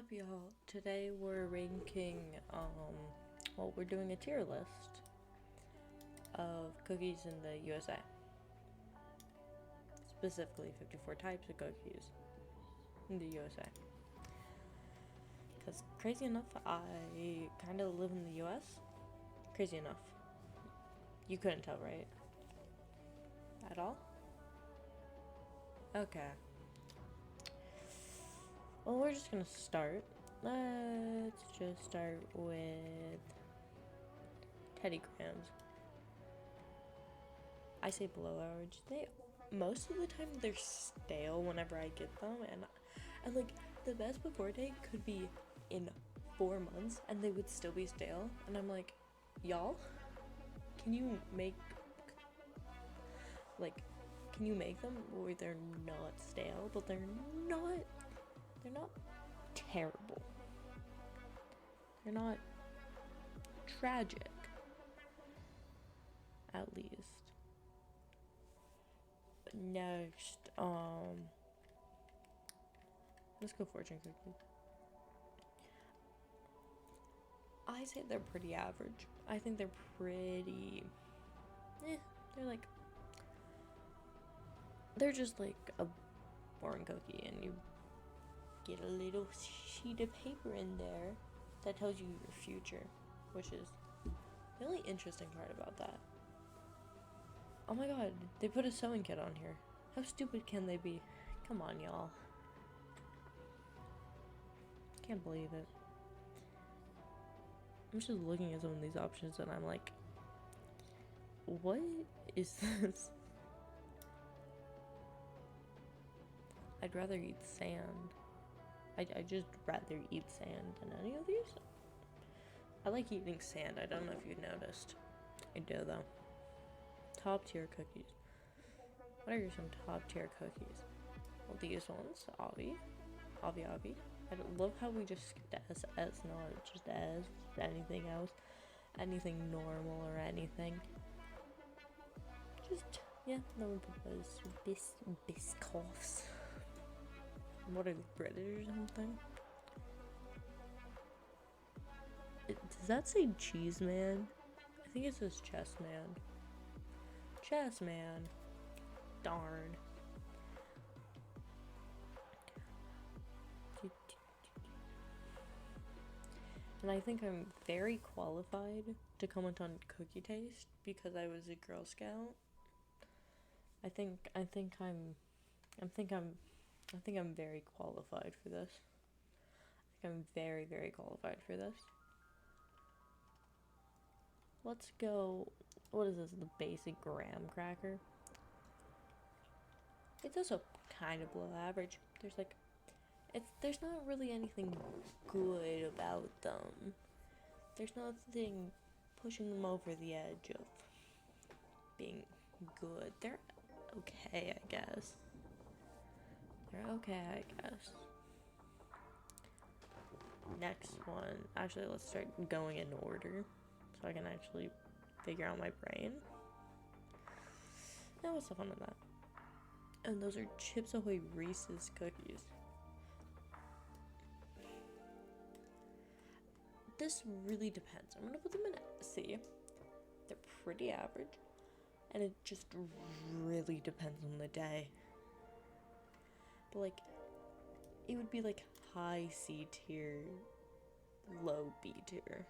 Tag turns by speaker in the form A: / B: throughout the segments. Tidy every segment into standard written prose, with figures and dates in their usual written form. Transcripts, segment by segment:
A: up, y'all? Today we're ranking, we're doing a tier list of cookies in the USA. Specifically, 54 types of cookies in the USA. Because, crazy enough, I kind of live in the US. Crazy enough. You couldn't tell, right? At all? Okay. Well, we're just gonna start. Let's just start with Teddy Grahams. I say below average. Most of the time they're stale whenever I get them, and like the best before date could be in 4 months and they would still be stale, and I'm like, y'all, can you make them where they're not stale, but they're not terrible. They're not tragic, at least. Next, let's go fortune cookies. I say they're pretty average. I think they're pretty, they're just like a boring cookie, and you get a little sheet of paper in there that tells you your future, which is the only interesting part about that. Oh my god, they put a sewing kit on here. How stupid can they be? Come on, y'all. Can't believe it. I'm just looking at some of these options and I'm like, what is this? I'd rather eat sand. I'd just rather eat sand than any of these. I like eating sand. I don't know if you've noticed. I do, though. Top tier cookies. What are some top tier cookies? Well, these ones, Avi. I love how we just skipped S, not just S, anything else. Anything normal or anything. Just, yeah, no one proposes. Biscoffs. What are they, British or something? Does that say cheese man? I think it says chess man. Chess man. Darn. And I think I'm very qualified to comment on cookie taste because I was a Girl Scout. I think I'm very qualified for this. I think I'm very, very qualified for this. Let's go. What is this? The basic graham cracker. It's also kind of below average. There's not really anything good about them. There's nothing pushing them over the edge of being good. They're okay, I guess. Next one. Actually, let's start going in order so I can actually figure out my brain. Now, what's the fun of that? And those are Chips Ahoy Reese's cookies. This really depends. I'm gonna put them in C. They're pretty average, and it just really depends on the day. But like, it would be like high C tier, low B tier,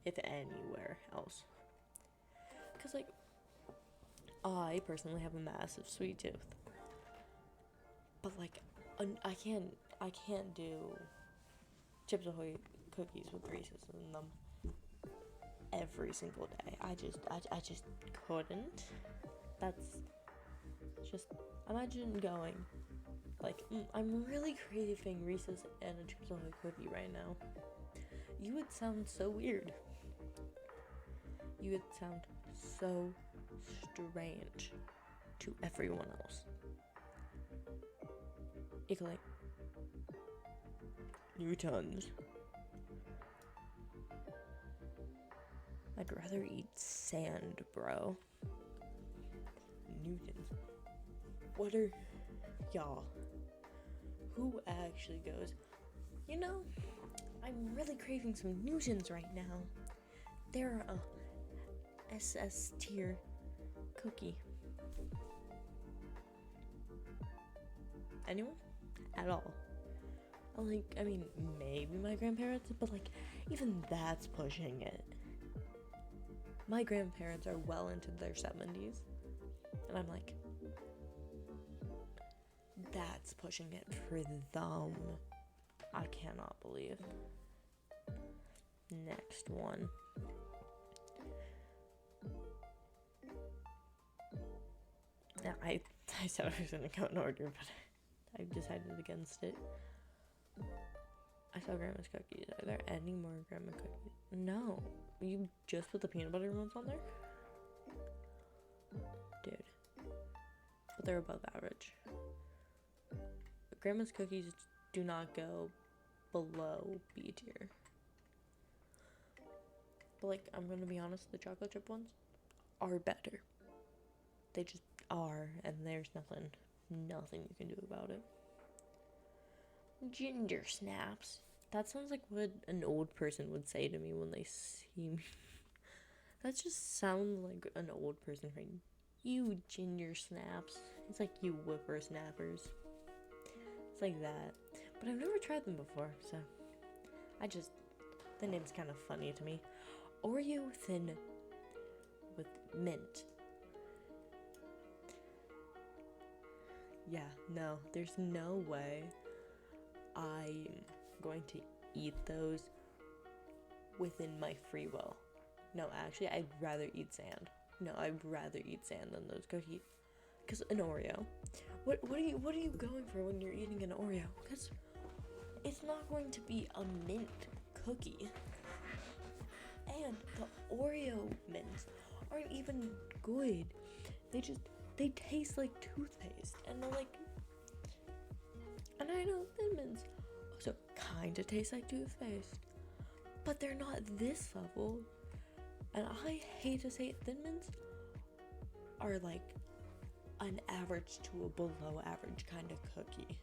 A: if anywhere else. Cause like, I personally have a massive sweet tooth, but like, I can't do Chips Ahoy cookies with Reese's in them every single day. I just couldn't. That's just, imagine going like, I'm really craving Reese's and a Chips Ahoy cookie right now. You would sound so weird. You would sound so strange to everyone else. Like, Newtons. I'd rather eat sand, bro. Newtons. What are y'all? Who actually goes, you know, I'm really craving some Nugents right now. They're a SS tier cookie. Anyone? At all? Like, I mean, maybe my grandparents, but like, even that's pushing it. My grandparents are well into their 70s, and I'm like, that's pushing it for them. I cannot believe. Next one. Now, I said I was gonna go in order, but I decided against it. I saw Grandma's cookies. Are there any more Grandma cookies? No. You just put the peanut butter ones on there? Dude. But they're above average. Grandma's cookies do not go below B tier. But like, I'm gonna be honest, the chocolate chip ones are better. They just are, and there's nothing you can do about it. Ginger snaps. That sounds like what an old person would say to me when they see me. That just sounds like an old person saying, "You ginger snaps." It's like, "You whippersnappers." It's like that. But I've never tried them before, so the name's kind of funny to me. Oreo Thin with mint. Yeah, no, there's no way I'm going to eat those within my free will. No, actually, I'd rather eat sand. No, I'd rather eat sand than those cookies. Because an Oreo. What are you going for when you're eating an Oreo? Because it's not going to be a mint cookie. And the Oreo mints aren't even good. They taste like toothpaste. And they're like, and I know Thin Mints also kind of taste like toothpaste, but they're not this level. And I hate to say it, Thin Mints are like an average to a below average kind of cookie.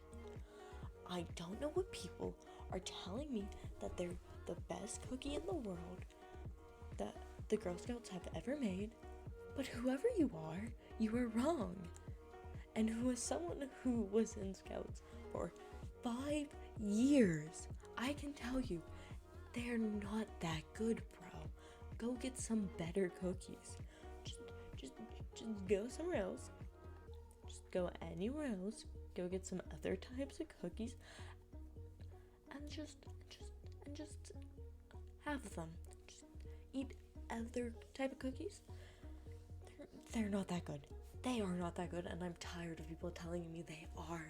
A: I don't know what people are telling me that they're the best cookie in the world that the Girl Scouts have ever made, but whoever you are wrong. And who is someone who was in Scouts for 5 years, I can tell you, they're not that good, bro. Go get some better cookies. Just go somewhere else. Just go anywhere else. Go get some other types of cookies, and just have them. Just eat other type of cookies. They're not that good. They are not that good, and I'm tired of people telling me they are.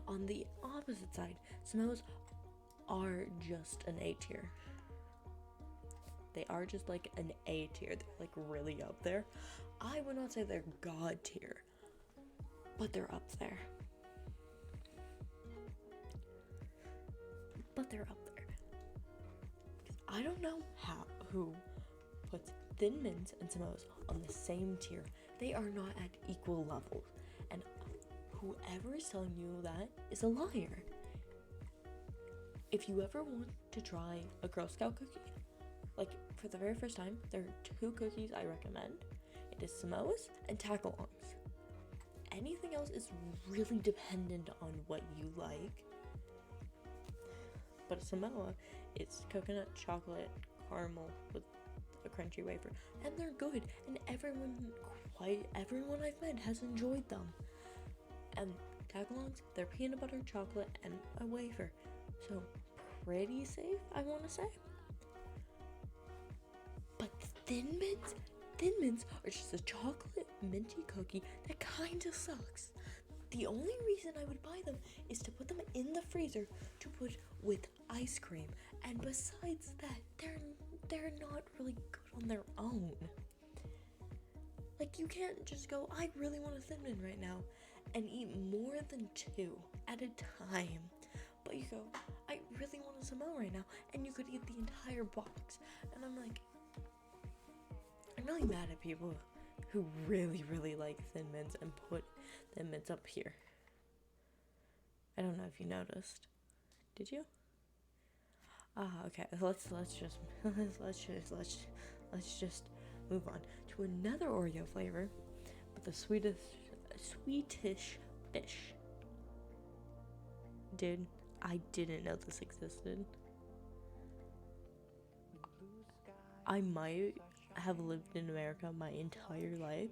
A: On the opposite side, Samoas are just an A tier. They are just like an A tier. They're like really up there. I would not say they're God tier, but they're up there. I don't know who puts Thin Mints and Samoas on the same tier. They are not at equal levels, and whoever is telling you that is a liar. If you ever want to try a Girl Scout cookie, like for the very first time, there are 2 cookies I recommend. It is Samoas and Tagalongs. Anything else is really dependent on what you like. But a Samoa is coconut, chocolate, caramel with a crunchy wafer, and they're good, and everyone I've met has enjoyed them. And Tagalongs, they're peanut butter, chocolate, and a wafer, so pretty safe, I want to say. But Thin Mints are just a chocolate minty cookie that kind of sucks. The only reason I would buy them is to put them in the freezer to put with ice cream, and besides that, they're not really good on their own. Like, you can't just go, I really want a Thin Mint right now, and eat more than 2 at a time. But you go, I really want a Samoa right now, and you could eat the entire box. And I'm like, I'm really mad at people who really, really like Thin Mints and put Thin Mints up here. I don't know if you noticed. Did you? Okay. Let's just let's just move on to another Oreo flavor, but the sweetish fish. Dude, I didn't know this existed. I might have lived in America my entire life.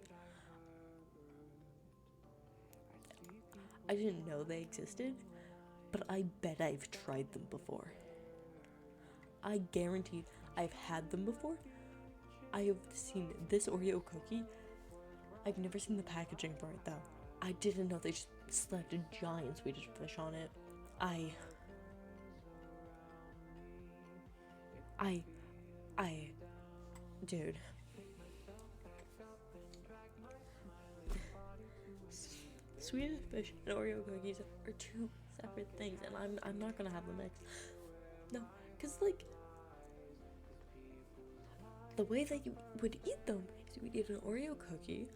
A: I didn't know they existed, but I bet I've tried them before. I guarantee I've had them before. I have seen this Oreo cookie. I've never seen the packaging for it though. I didn't know they just slapped a giant Swedish fish on it. Dude. Swedish fish and Oreo cookies are two separate things, and I'm not gonna have them mixed. No, cause like the way that you would eat them is you would eat an Oreo cookie.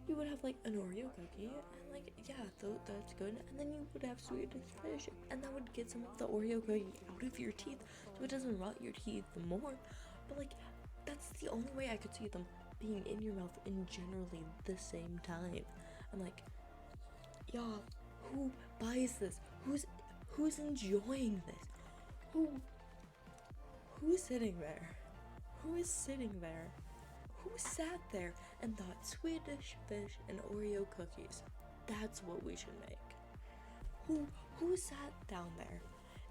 A: You would have like an Oreo cookie, and like yeah, that's good. And then you would have Swedish fish, and that would get some of the Oreo cookie out of your teeth, so it doesn't rot your teeth more. But like that's the only way I could see them being in your mouth in generally the same time. I'm like, y'all, who buys this? Who's enjoying this? Who's sitting there? Who is sitting there? Who sat there and thought Swedish fish and Oreo cookies? That's what we should make. Who sat down there,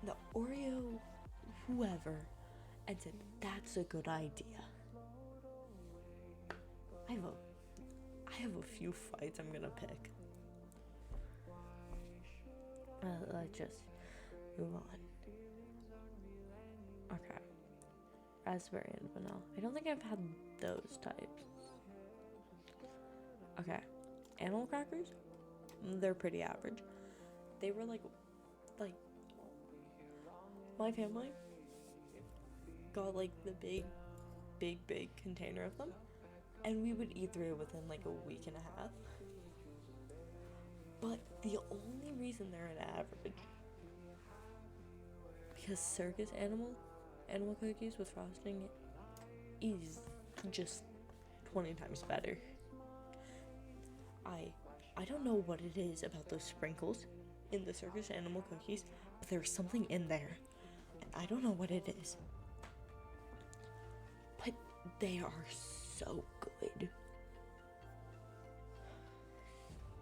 A: the Oreo whoever, and said that's a good idea? I have a few fights I'm gonna pick. Let's just move on. Okay. Raspberry and vanilla. I don't think I've had those types. Okay. Animal crackers? They're pretty average. They were like my family got like the big container of them, and we would eat through it within like a week and a half. But the only reason they're an average, because circus animal cookies with frosting is just 20 times better. I don't know what it is about those sprinkles in the circus animal cookies, but there's something in there, and I don't know what it is. But they are so good.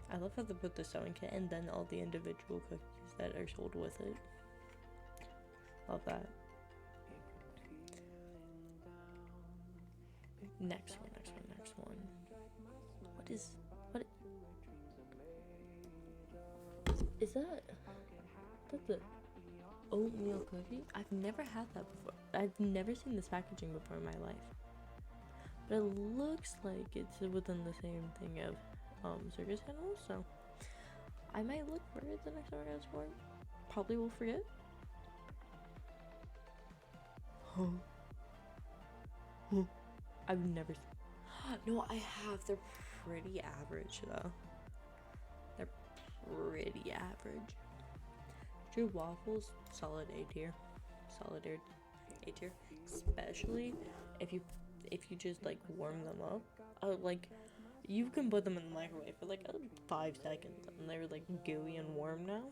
A: I love how they put the sewing kit and then all the individual cookies that are sold with it. Love that. Next one. What is that? That's the oatmeal cookie? I've never had that before. I've never seen this packaging before in my life. But it looks like it's within the same thing of circus animals, so I might look for it the next time I go to sport. Probably will forget. I've never no, I have. They're pretty average though. They're pretty average. True waffles, solid A tier. A tier. Especially if you just like warm them up. Like you can put them in the microwave for like 5 seconds and they're like gooey and warm now.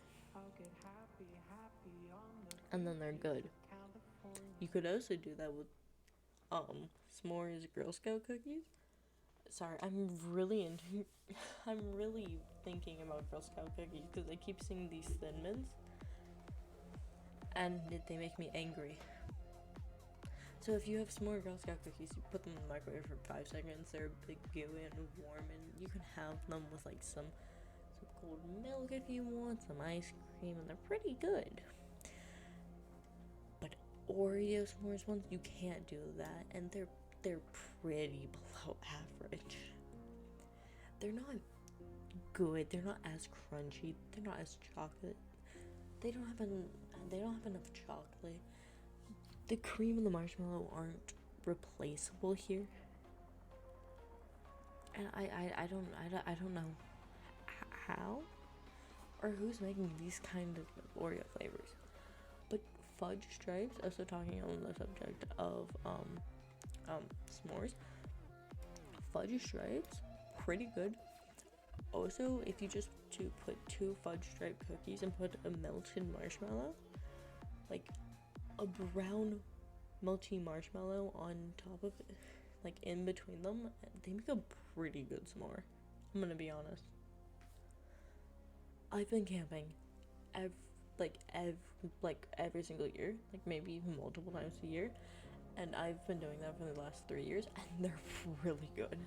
A: And then they're good. You could also do that with s'mores Girl Scout cookies. Sorry, I'm really thinking about Girl Scout cookies because I keep seeing these Thin Mints and they make me angry. So if you have s'more Girl Scout cookies, you put them in the microwave for 5 seconds. They're big, gooey, and warm, and you can have them with like some cold milk if you want, some ice cream, and they're pretty good. But Oreo s'mores ones, you can't do that, and they're pretty below average. They're not good. They're not as crunchy. They're not as chocolate. They don't have enough chocolate. The cream and the marshmallow aren't replaceable here, and I don't know how or who's making these kind of Oreo flavors. But fudge stripes, also talking on the subject of s'mores, fudge stripes, pretty good. Also, if you just to put 2 fudge stripe cookies and put a melted marshmallow, like a brown melty marshmallow on top of it, like in between them, they make a pretty good s'more. I'm gonna be honest. I've been camping every single year, like maybe even multiple times a year, and I've been doing that for the last 3 years, and they're really good.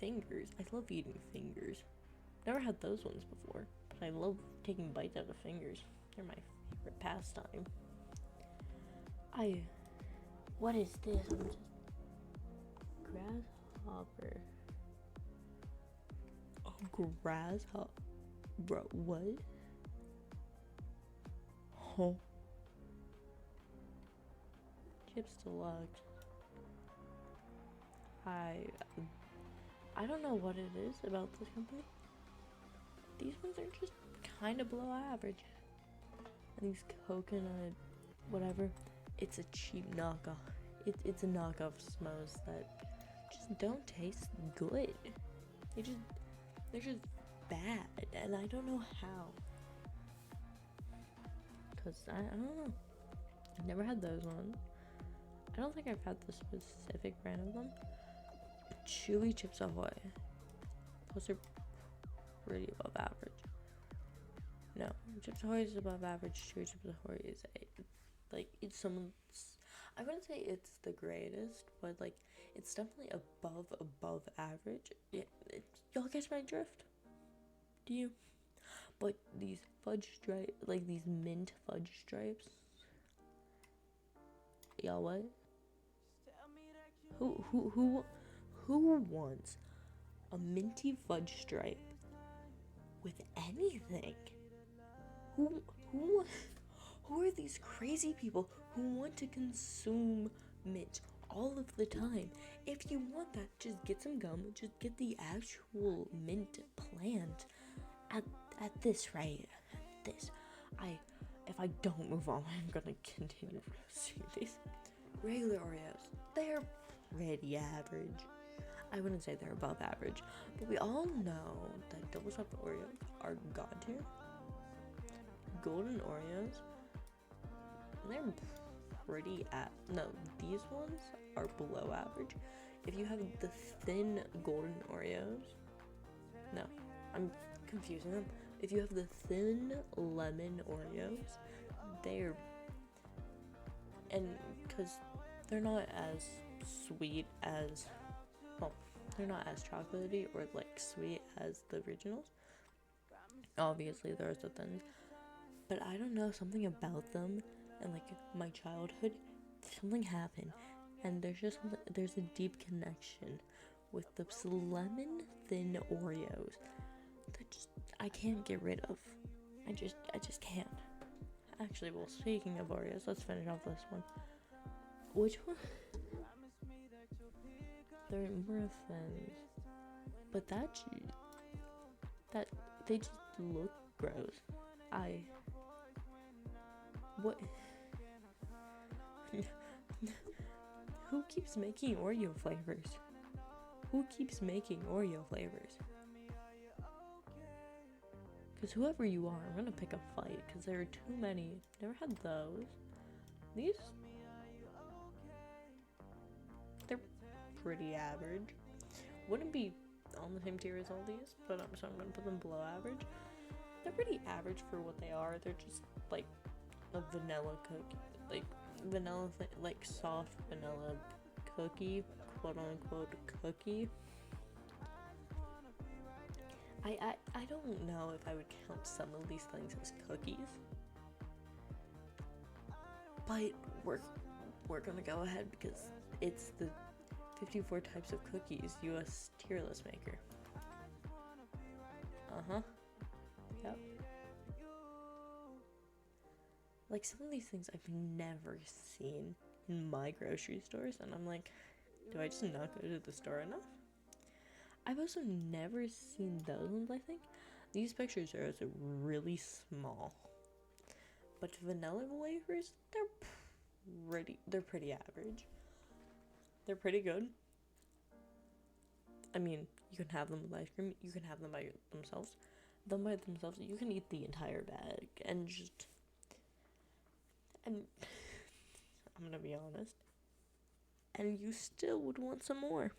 A: Fingers, I love eating fingers. Never had those ones before, but I love taking bites out of fingers. They're my favorite pastime. What is this? I'm just grasshopper. Oh, grasshopper. Bro, what? Oh. Chips Deluxe. I don't know what it is about this company. These ones are just kind of below average. And these coconut, whatever, it's a cheap knockoff. It's a knockoff s'mores that just don't taste good. They're just bad, and I don't know how. Cause I don't know. I've never had those ones. I don't think I've had the specific brand of them. Chewy Chips Ahoy. Those are pretty above average. No, Chips Ahoy is above average. Chewy Chips Ahoy is it's someone's. I wouldn't say it's the greatest, but like it's definitely above average. Y'all catch my drift? Do you? But these fudge stripes, like these mint fudge stripes. Y'all what? Who wants a minty fudge stripe with anything? Who are these crazy people who want to consume mint all of the time? If you want that, just get some gum. Just get the actual mint plant at this right. This. If I don't move on, I'm gonna continue roasting these. Regular Oreos, they're pretty average. I wouldn't say they're above average, but we all know that double chocolate Oreos are god tier. Golden Oreos, they're pretty no, these ones are below average. If you have the thin golden Oreos, no, I'm confusing them. If you have the thin lemon Oreos, they're, and because they're not as sweet as, well, they're not as chocolatey or like sweet as the originals. Obviously there's the thins, but I don't know, something about them and like my childhood, something happened, and there's a deep connection with the lemon thin Oreos that just I can't get rid of. I just can't. Actually, well, speaking of Oreos, let's finish off this one. Which one? They're more thins, but that they just look gross. What? Who keeps making Oreo flavors? Who keeps making Oreo flavors? Because whoever you are, I'm gonna pick a fight because there are too many. Never had those. These, they're pretty average. Wouldn't be on the same tier as all these, but so I'm gonna put them below average. They're pretty average for what they are. They're just like a vanilla cookie, like vanilla, like soft vanilla cookie, quote unquote cookie. I don't know if I would count some of these things as cookies, but we're gonna go ahead because it's the 54 types of cookies US tier list maker. Yep. Like some of these things I've never seen in my grocery stores, and I'm like, do I just not go to the store enough? I've also never seen those ones, I think. These pictures are also really small. But vanilla wafers, they're pretty average. They're pretty good. I mean, you can have them with ice cream. You can have them by themselves. You can eat the entire bag and just. And I'm gonna be honest. And you still would want some more.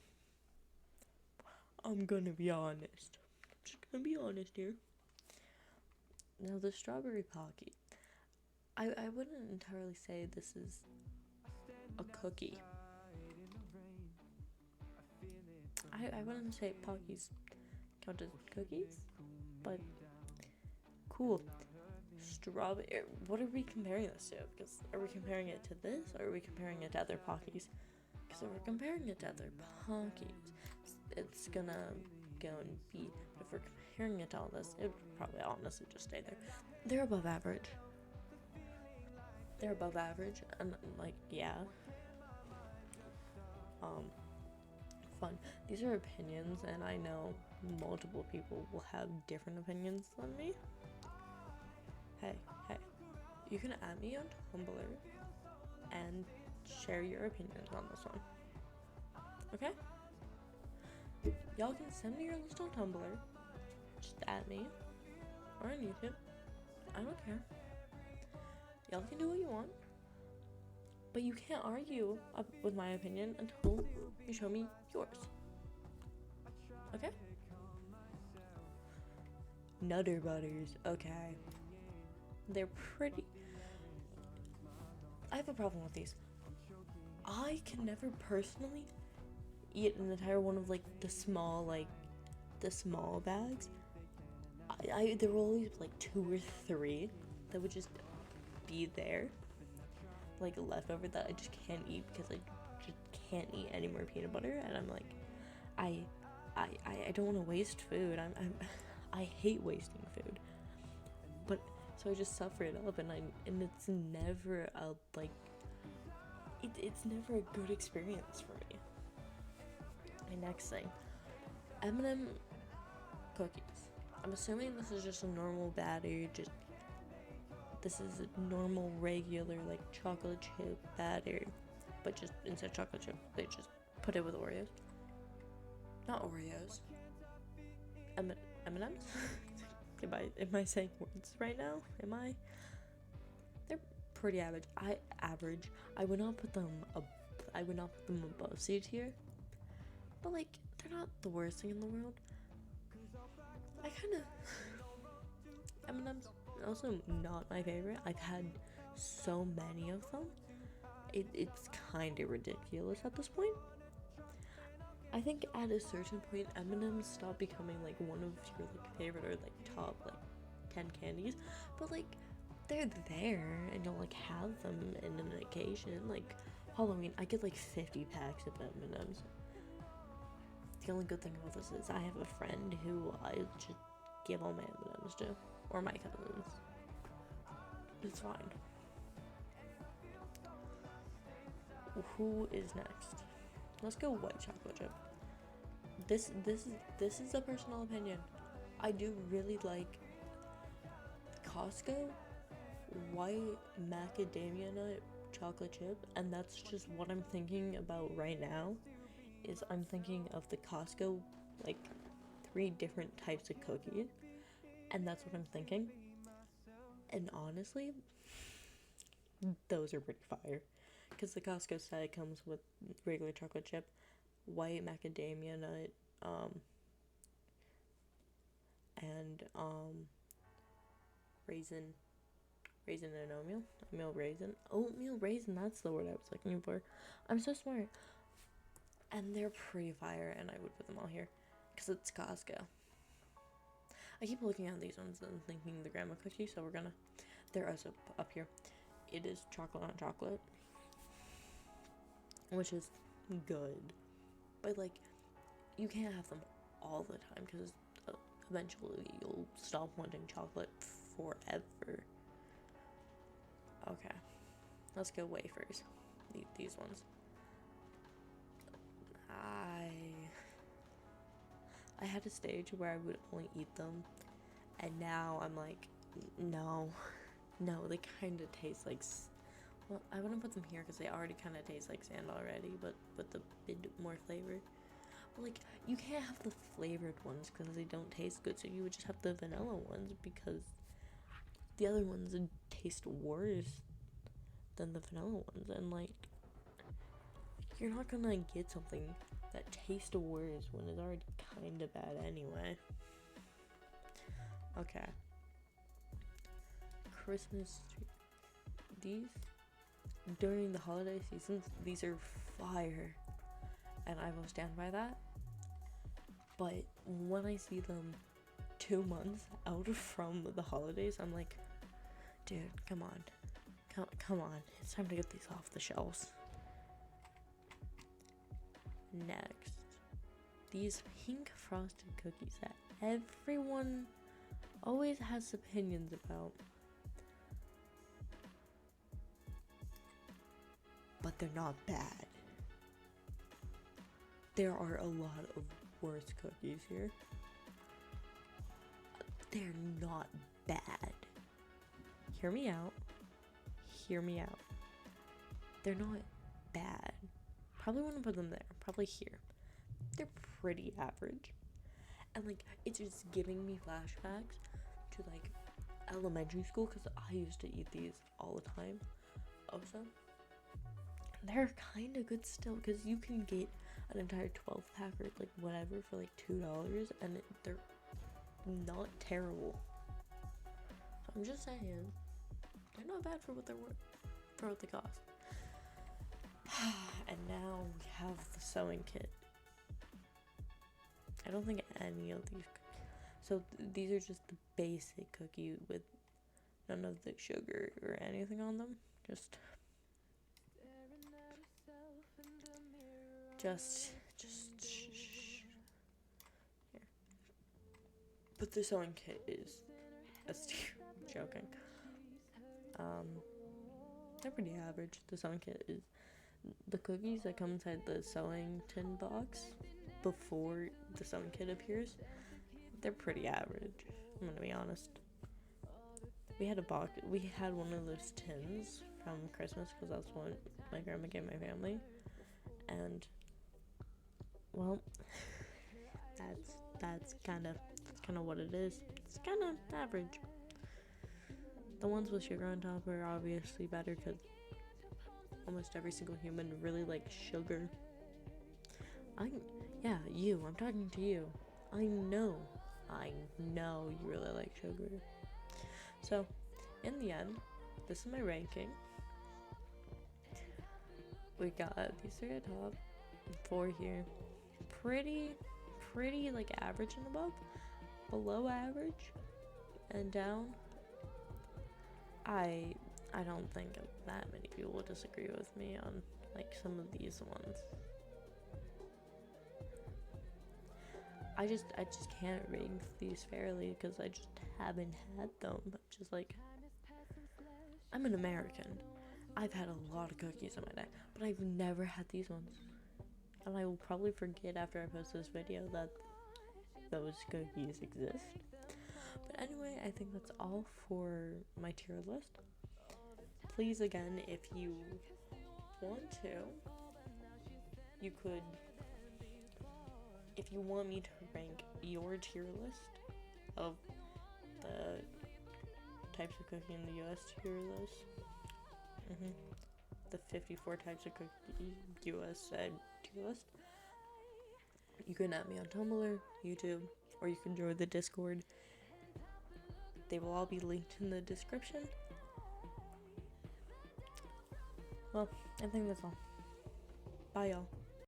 A: I'm gonna be honest. I'm just gonna be honest here. Now, the strawberry Pocky. I wouldn't entirely say this is a cookie. I wouldn't say Pockies count as cookies, but cool. Strawberry. What are we comparing this to? Because are we comparing it to this, or are we comparing it to other Pockies? Because if we're comparing it to other Pockies, it's gonna go and be. But if we're comparing it to all this, it would probably honestly just stay there. They're above average. They're above average, and like, yeah. Fun. These are opinions, and I know multiple people will have different opinions than me. Hey, you can add me on Tumblr and share your opinions on this one. Okay? Y'all can send me your list on Tumblr. Just add me. Or on YouTube. I don't care. Y'all can do what you want. But you can't argue with my opinion until you show me yours. Okay? Nutter Butters. Okay. They're pretty. I have a problem with these. I can never personally eat an entire one of like the small bags. There were always like 2 or 3 that would just be there, like leftover, that I just can't eat because I just can't eat any more peanut butter, and I'm like, I don't want to waste food. I hate wasting food, but so I just suffer it up, and it's never a it's never a good experience for me. My next thing, M&M cookies. I'm assuming this is just a normal batter, this is a normal, regular, like, chocolate chip batter, but just instead of chocolate chip, they just put it with Oreos. Not Oreos. M&M's? Am I saying words right now? Am I? They're pretty average. I would not put them above C tier, but like, they're not the worst thing in the world. M&M's also not my favorite. I've had so many of them. It's kind of ridiculous at this point. I think at a certain point, M&M's stop becoming like one of your like favorite or like top like 10 candies, but like they're there and you'll like have them in an occasion. Like Halloween, I get like 50 packs of M&M's. The only good thing about this is I have a friend who I just give all my M&M's to, or my cousins. It's fine. Who is next? Let's go white chocolate chip. This is a personal opinion. I do really like Costco white macadamia nut chocolate chip, and that's just what I'm thinking about right now. Is I'm thinking of the Costco like 3 different types of cookies, and that's what I'm thinking. And honestly, those are pretty fire. Because the Costco set comes with regular chocolate chip, white macadamia nut, and raisin and oatmeal raisin, that's the word I was looking for. I'm so smart. And they're pretty fire, and I would put them all here because it's Costco. I keep looking at these ones and thinking the grandma cookie, so they're also up here. It is chocolate on chocolate, which is good, but like, you can't have them all the time because eventually you'll stop wanting chocolate forever. Okay, let's go wafers. These ones. I had a stage where I would only eat them, and now I'm like, no, No, they kind of taste like. Well, I wouldn't put them here because they already kind of taste like sand already, but with a bit more flavor. But like, you can't have the flavored ones because they don't taste good, so you would just have the vanilla ones because the other ones taste worse than the vanilla ones, and like, you're not gonna get something that tastes worse when it's already kind of bad anyway. Okay. Christmas tree. These, during the holiday seasons, these are fire, and I will stand by that. But when I see them 2 months out from the holidays, I'm like, dude, come on. Come on. It's time to get these off the shelves. Next, these pink frosted cookies that everyone always has opinions about. But they're not bad. There are a lot of worse cookies here. They're not bad. Hear me out. Hear me out. They're not bad. Probably wouldn't put them there. Probably here. They're pretty average. And like, it's just giving me flashbacks to like elementary school because I used to eat these all the time. Also, they're kind of good still because you can get an entire 12 pack or like whatever for like $2 and they're not terrible. So I'm just saying, they're not bad for what they're worth, for what they cost. And now we have the sewing kit. I don't think any of these. So these are just the basic cookie with none of the sugar or anything on them. Just here. But the sewing kit is a steal. Joking. They're pretty average. The sewing kit is the cookies that come inside the sewing tin box before the sewing kit appears. They're pretty average. I'm gonna be honest. We had one of those tins from Christmas because that's what my grandma gave my family, and well, that's kind of what it is. It's kind of average. The ones with sugar on top are obviously better because almost every single human really likes sugar. I'm talking to you. I know you really like sugar. So, in the end, this is my ranking. We got these 3 at top, 4 here. Pretty like average and above. Below average and down. I don't think that many people will disagree with me on like some of these ones. I just can't rank these fairly because I just haven't had them. But just like, I'm an American. I've had a lot of cookies in my day, but I've never had these ones. And I will probably forget after I post this video that those cookies exist. But anyway, I think that's all for my tier list. Please, again, if you want to, you could, if you want me to rank your tier list of the types of cookie in the US tier list, the 54 types of cookie US tier list, you can add me on Tumblr, YouTube, or you can join the Discord. They will all be linked in the description. Well, I think that's all. Bye, y'all.